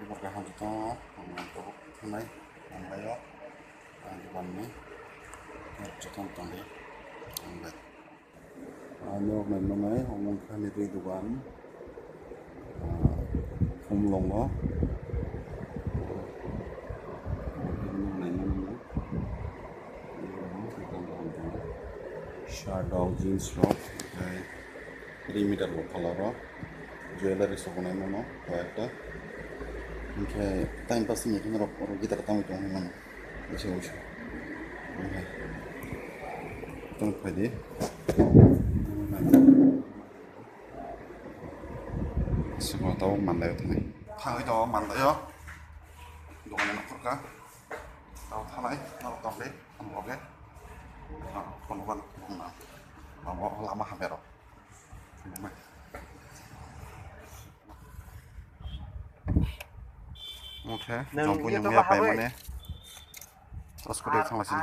Pergerakan kita untuk naik sampai di mana kita tonton deh. Ano memang ngomongkan itu kan kumlongo shadow jeans rock 3 meter color jewelry sokonai mono kayakta oke time pass nih kan rock kita ketemu itu mana bisa usah ketemu pede semua tahu mandai itu nih thang itu mandai ya dokannya nak tahu tanai tahu tambe oke kon mau lama hampir oke jangan punya apa yang mana terus kudu sama sini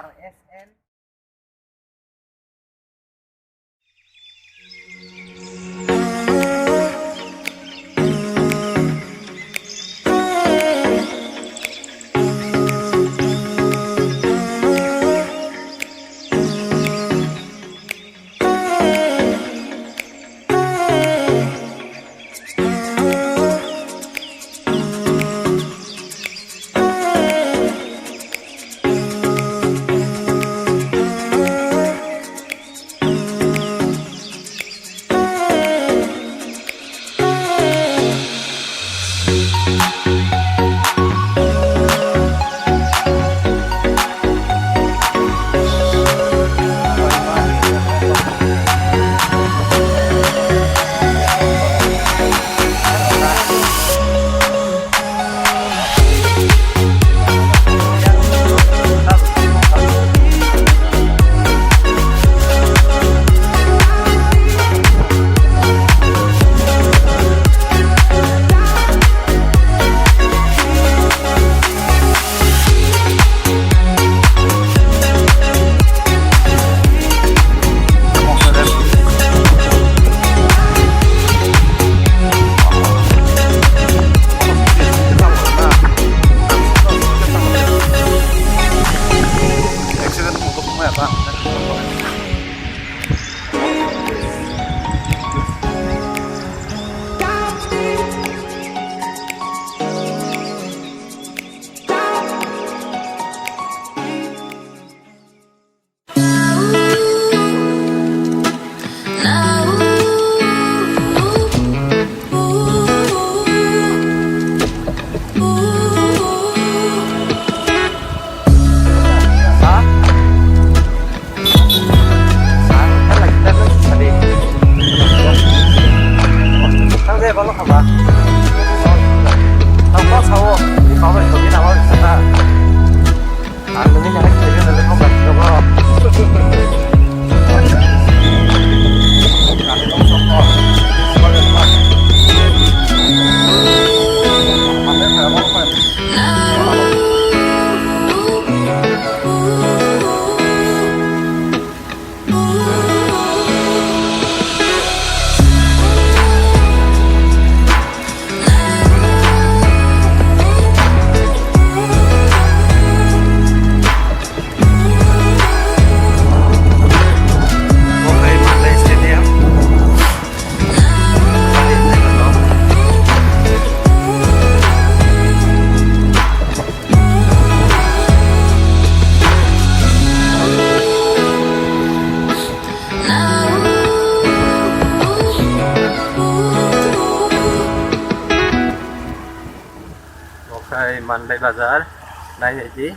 Mandai Bazar naik ji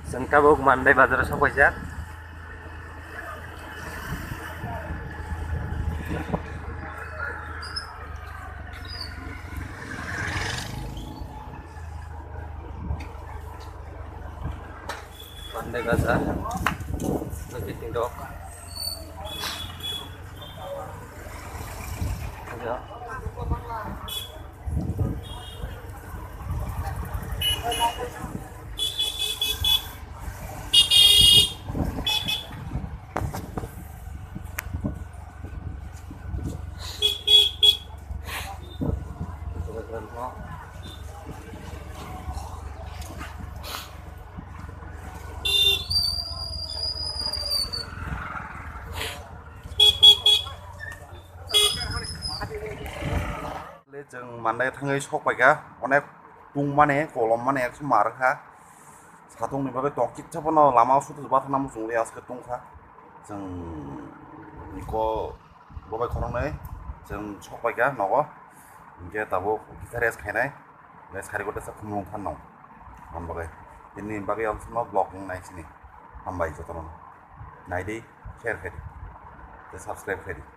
sengka buk Mandai Bazar sampai jak Mandai Bazar lebih tindok ya जों माने थाङै सकबायगा अनेक tung माने kolom माने एकसु मारखा साथंनि बागै दं किच्छाफोरनो लामा सुथुजोबा थानांगौ जोंलै आसके दंखा जों बेखौ बबाय खरंनै जों सकबायगा नगो इनके दाबो गिटारेस खायनाय बे सारिगोटा खुमलुं थाननाव हामबाय दिनै बागै आं समाव ब्लग नायसिनि हामबाय जतन नायदि शेयार खायदि साबस्क्राइब खायदि